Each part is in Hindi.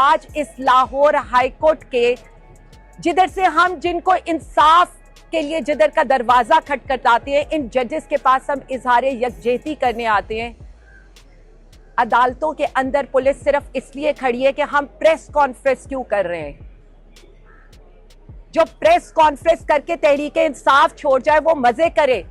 आज इस लाहौर हाई कोर्ट के जिधर से हम जिनको इंसाफ के लिए जिधर का दरवाजा खटखटाते हैं, इन जजेस के पास हम इजहार यकजहती करने आते हैं। अदालतों के अंदर पुलिस सिर्फ इसलिए खड़ी है कि हम प्रेस कॉन्फ्रेंस क्यों कर रहे हैं। जो प्रेस कॉन्फ्रेंस करके तहरीक इंसाफ छोड़ जाए वो मजे करे,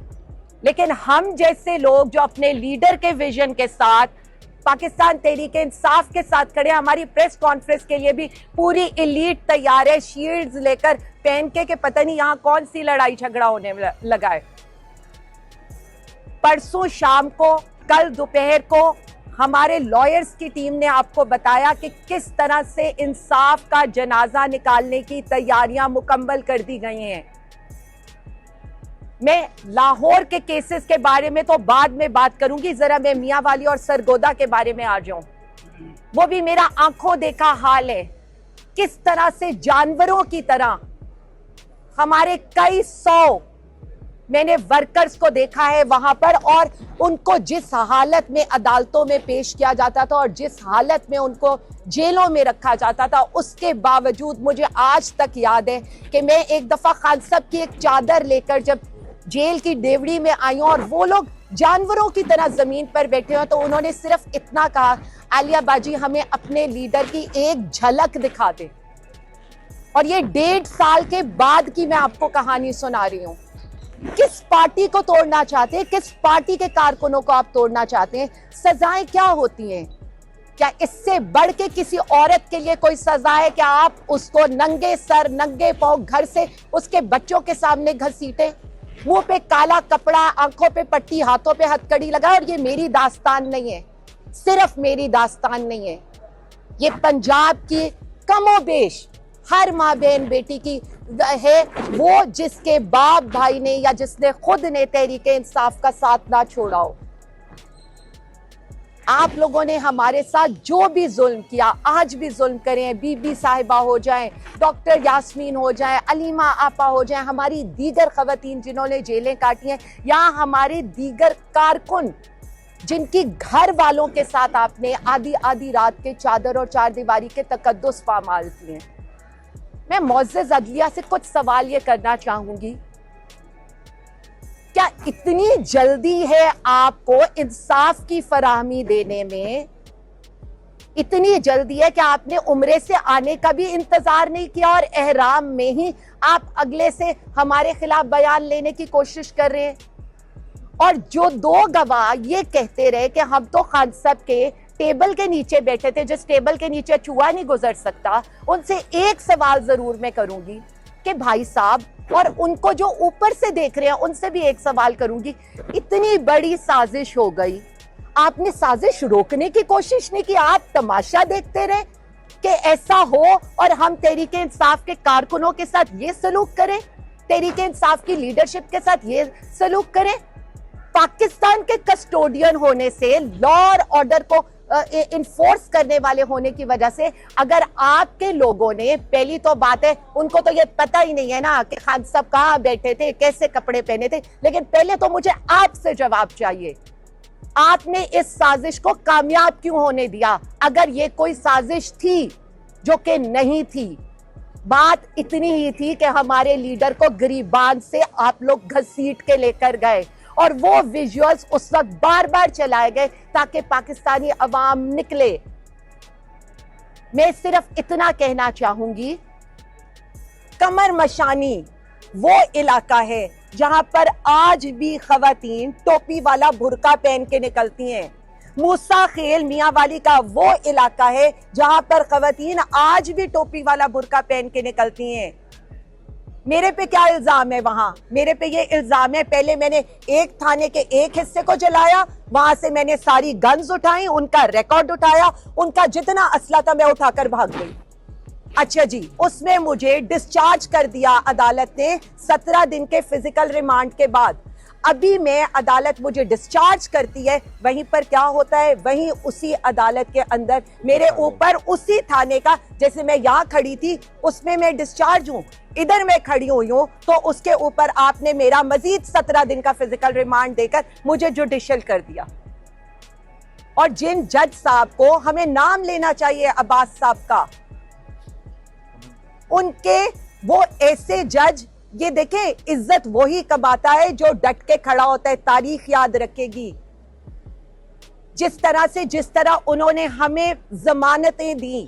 लेकिन हम जैसे लोग जो अपने लीडर के विजन के साथ पाकिस्तान तहरीक इंसाफ के साथ खड़े, हमारी प्रेस कॉन्फ्रेंस के लिए भी पूरी एलीट तैयार है, शील्ड्स लेकर पहन के पता नहीं यहां कौन सी लड़ाई झगड़ा होने लगा है। परसों शाम को, कल दोपहर को हमारे लॉयर्स की टीम ने आपको बताया कि किस तरह से इंसाफ का जनाजा निकालने की तैयारियां मुकम्मल कर दी गई हैं। मैं लाहौर के केसेस के बारे में तो बाद में बात करूंगी, जरा मैं मियां वाली और सरगोदा के बारे में आ जाऊं। वो भी मेरा आंखों देखा हाल है, किस तरह से जानवरों की तरह हमारे कई सौ मैंने वर्कर्स को देखा है वहां पर, और उनको जिस हालत में अदालतों में पेश किया जाता था और जिस हालत में उनको जेलों में रखा जाता था, उसके बावजूद मुझे आज तक याद है कि मैं एक दफा खान साहब की एक चादर लेकर जब जेल की डेवड़ी में आई हूं और वो लोग जानवरों की तरह जमीन पर बैठे हो, तो उन्होंने सिर्फ इतना कहा, आलिया बाजी हमें अपने लीडर की एक झलक दिखा दे। और ये 1.5 साल के बाद की मैं आपको कहानी सुना रही हूं। किस पार्टी को तोड़ना चाहते हैं, किस पार्टी के कारकुनों को आप तोड़ना चाहते हैं? सजाएं क्या होती हैं? क्या इससे बढ़ के किसी औरत के लिए कोई सजा है? क्या आप उसको नंगे सर नंगे पांव घर से उसके बच्चों के सामने घसीटे, मुंह पे काला कपड़ा, आंखों पे पट्टी, हाथों पे हथकड़ी लगा? और ये मेरी दास्तान नहीं है, सिर्फ मेरी दास्तान नहीं है, ये पंजाब की कमोबेश हर माँ बहन बेटी की है, वो जिसके बाप भाई ने या जिसने खुद ने तहरीक इंसाफ का साथ ना छोड़ा हो। आप लोगों ने हमारे साथ जो भी जुल्म किया, आज भी जुल्म करें, बीबी साहिबा हो जाएं, डॉक्टर यास्मीन हो जाएं, अलीमा आपा हो जाएं, हमारी दीगर खवातीन जिन्होंने जेलें काटी हैं, या हमारे दीगर कारकुन जिनकी घर वालों के साथ आपने आधी आधी रात के चादर और चारदीवारी के तकद्दुस पामाल किए। मैं मुअज़्ज़ज़ अदलिया से कुछ सवाल ये करना चाहूंगी, क्या इतनी जल्दी है आपको इंसाफ की फराहमी देने में? इतनी जल्दी है कि आपने उम्रे से आने का भी इंतजार नहीं किया और एहराम में ही आप अगले से हमारे खिलाफ बयान लेने की कोशिश कर रहे हैं? और जो 2 गवाह ये कहते रहे कि हम तो खान साहब के टेबल के नीचे बैठे थे, जिस टेबल के नीचे चूहा नहीं गुजर सकता, उनसे एक सवाल जरूर मैं करूंगी कि भाई साहब, और उनको जो ऊपर से देख रहे हैं उनसे भी एक सवाल करूंगी, इतनी बड़ी साजिश हो गई, आपने साजिश रोकने की कोशिश नहीं की, आप तमाशा देखते रहे कि ऐसा हो और हम तहरीक इंसाफ के कारकुनों के साथ ये सलूक करें, तहरीक इंसाफ की लीडरशिप के साथ ये सलूक करें। पाकिस्तान के कस्टोडियन होने से, लॉ और ऑर्डर को इन्फोर्स करने वाले होने की वजह से, अगर आपके लोगों ने, पहली तो बात है उनको तो ये पता ही नहीं है ना कि खान साहब कहाँ बैठे थे, कैसे कपड़े पहने थे, लेकिन पहले तो मुझे आपसे जवाब चाहिए, आपने इस साजिश को कामयाब क्यों होने दिया? अगर ये कोई साजिश थी, जो कि नहीं थी, बात इतनी ही थी कि हमारे लीडर को गिरिबान से आप लोग घसीट के लेकर गए और वो विजुअल्स उस वक्त बार बार चलाए गए ताकि पाकिस्तानी अवाम निकले। मैं सिर्फ इतना कहना चाहूंगी, कमर मशानी वो इलाका है जहां पर आज भी खवातीन टोपी वाला बुर्का पहन के निकलती हैं। मूसा खेल मियां वाली का वो इलाका है जहां पर खवातीन आज भी टोपी वाला बुर्का पहन के निकलती हैं। मेरे पे क्या इल्जाम है वहां? मेरे पे ये इल्जाम है, पहले मैंने एक थाने के एक हिस्से को जलाया, वहां से मैंने सारी गन्स उठाई, उनका रिकॉर्ड उठाया, उनका जितना असला था मैं उठाकर भाग गई। अच्छा जी, उसमें मुझे डिस्चार्ज कर दिया अदालत ने 17 दिन के फिजिकल रिमांड के बाद। अभी मैं, अदालत मुझे डिस्चार्ज करती है, वहीं पर क्या होता है, वहीं उसी अदालत के अंदर मेरे ऊपर उसी थाने का, जैसे मैं यहाँ खड़ी थी उसमें मैं डिस्चार्ज हूँ, इधर मैं खड़ी हुई हूँ, तो उसके ऊपर आपने मेरा मजीद 17 दिन का फिजिकल रिमांड देकर मुझे जुडिशियल कर दिया। और जिन जज साहब को, हमें नाम लेना चाहिए अब्बास साहब का, उनके वो ऐसे जज, ये देखें, इज्जत वही कमाता है जो डट के खड़ा होता है। तारीख याद रखेगी जिस तरह उन्होंने हमें जमानतें दी,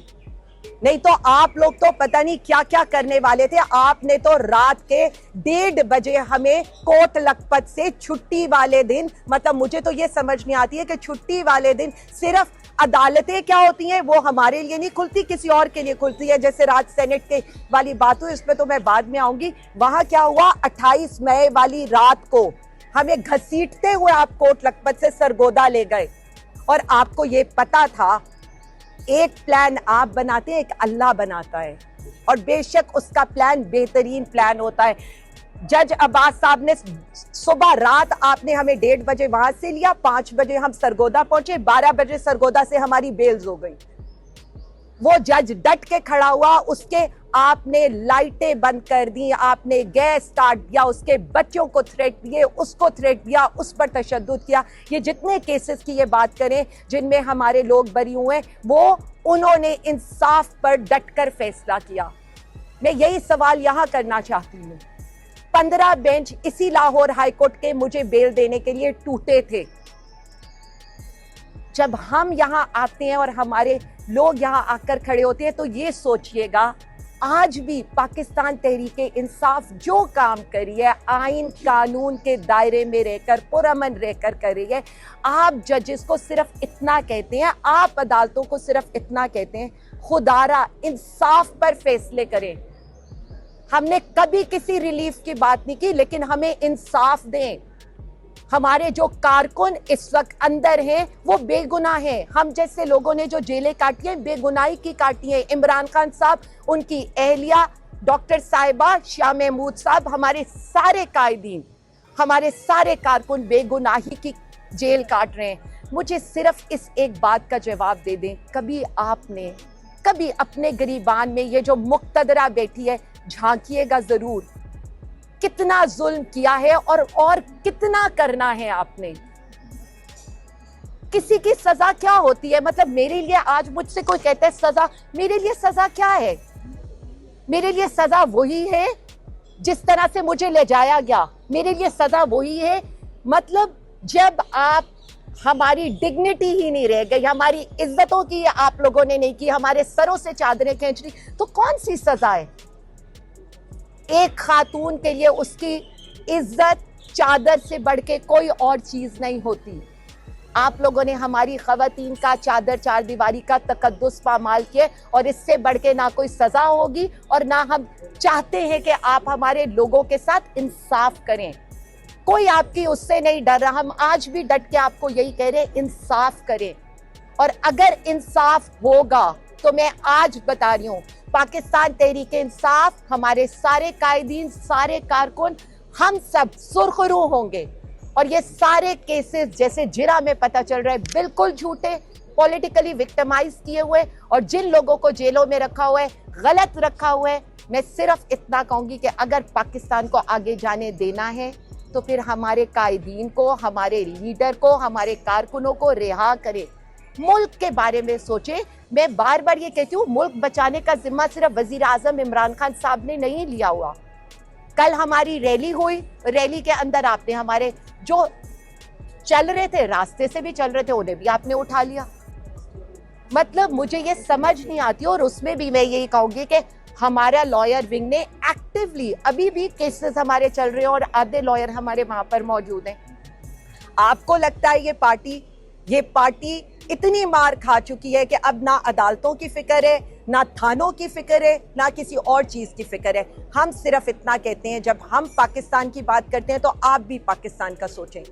नहीं तो आप लोग तो पता नहीं क्या क्या करने वाले थे। आपने तो रात के 1:30 बजे हमें कोट लखपत से छुट्टी वाले दिन, मतलब मुझे तो ये समझ नहीं आती है कि छुट्टी वाले दिन सिर्फ अदालतें क्या होती हैं वो हमारे लिए नहीं खुलती, किसी और के लिए खुलती है। जैसे राज सेनेट के वाली बात हुई, इस पर तो मैं बाद में आऊंगी। वहां क्या हुआ, 28 मई वाली रात को हमें घसीटते हुए आप कोट लखपत से सरगोदा ले गए, और आपको ये पता था एक प्लान आप बनाते हैं, एक अल्लाह बनाता है, और बेशक उसका प्लान बेहतरीन प्लान होता है। जज अब्बास साहब ने सुबह रात आपने हमें 1:30 बजे वहां से लिया, 5 बजे हम सरगोदा पहुंचे, 12 बजे सरगोदा से हमारी बेल्स हो गई। वो जज डट के खड़ा हुआ, उसके आपने लाइटें बंद कर दी, आपने गैस स्टार्ट दिया, उसके बच्चों को थ्रेट दिए, उसको थ्रेट दिया, उस पर तशद्दुद किया। ये जितने केसेस की ये बात करें जिनमें हमारे लोग बरी हुए, वो उन्होंने इंसाफ पर डट कर फैसला किया। मैं यही सवाल यहां करना चाहती हूँ। 15 बेंच इसी लाहौर हाईकोर्ट के मुझे बेल देने के लिए टूटे थे। जब हम यहां आते हैं और हमारे लोग यहां आकर खड़े होते हैं, तो ये सोचिएगा आज भी पाकिस्तान तहरीके इंसाफ जो काम करी है, आइन कानून के दायरे में रहकर, पुरअमन रहकर कर रही है। आप जजेस को सिर्फ इतना कहते हैं, आप अदालतों को सिर्फ इतना कहते हैं, खुदारा इंसाफ पर फैसले करें। हमने कभी किसी रिलीफ की बात नहीं की, लेकिन हमें इंसाफ दें। हमारे जो कारकुन इस वक्त अंदर हैं वो बेगुनाह हैं। हम जैसे लोगों ने जो जेलें काटी हैं बेगुनाही की काटी हैं। इमरान खान साहब, उनकी अहलिया डॉक्टर साहिबा, शाह महमूद साहब, हमारे सारे कायदीन, हमारे सारे कारकुन बेगुनाही की जेल काट रहे हैं। मुझे सिर्फ इस एक बात का जवाब दे दें, कभी अपने गरीबान में ये जो मुक्तदरा बैठी है झांकिएगा जरूर, कितना जुल्म किया है और कितना करना है आपने। किसी की सजा क्या होती है, मतलब मेरे लिए आज मुझसे कोई कहता है सजा, मेरे लिए सजा क्या है? मेरे लिए सजा वही है जिस तरह से मुझे ले जाया गया। मेरे लिए सजा वही है, मतलब जब आप, हमारी डिग्निटी ही नहीं रह गई, हमारी इज्जतों की आप लोगों ने नहीं की, हमारे सरों से चादरें खींच ली, तो कौन सी सजा है? एक खातून के लिए उसकी इज्जत चादर से बढ़ के कोई और चीज नहीं होती। आप लोगों ने हमारी खवातीन का चादर चार दीवारी का तकद्दुस पामाल किया, और इससे बढ़ के ना कोई सजा होगी और ना हम चाहते हैं कि आप हमारे लोगों के साथ इंसाफ करें। कोई आपकी उससे नहीं डर रहा। हम आज भी डट के आपको यही कह रहे हैं, इंसाफ करें। और अगर इंसाफ होगा तो मैं आज बता रही हूं, पाकिस्तान तहरीके इंसाफ, हमारे सारे कायदीन, सारे कारकुन, हम सब सुरखरू होंगे। और ये सारे केसेस जैसे जिरा में पता चल रहा है बिल्कुल झूठे, पॉलिटिकली विक्टिमाइज किए हुए, और जिन लोगों को जेलों में रखा हुआ है, गलत रखा हुआ है। मैं सिर्फ इतना कहूंगी कि अगर पाकिस्तान को आगे जाने देना है तो फिर हमारे कायदीन को, हमारे लीडर को, हमारे कारकुनों को रिहा करें। मुल्क के बारे में सोचे। मैं बार बार ये कहती हूँ, मुल्क बचाने का जिम्मा सिर्फ वजीर आजम इमरान खान साहब ने नहीं लिया हुआ। कल हमारी रैली हुई, रैली के अंदर आपने हमारे जो चल रहे थे, रास्ते से भी चल रहे थे, उन्हें भी आपने उठा लिया। मतलब मुझे ये समझ नहीं आती। और उसमें भी मैं यही कहूंगी कि हमारा लॉयर विंग ने एक्टिवली, अभी भी केसेस हमारे चल रहे हैं और आधे लॉयर हमारे वहां पर मौजूद हैं। आपको लगता है ये पार्टी इतनी मार खा चुकी है कि अब ना अदालतों की फिक्र है, ना थानों की फिक्र है, ना किसी और चीज की फिक्र है। हम सिर्फ इतना कहते हैं, जब हम पाकिस्तान की बात करते हैं तो आप भी पाकिस्तान का सोचें।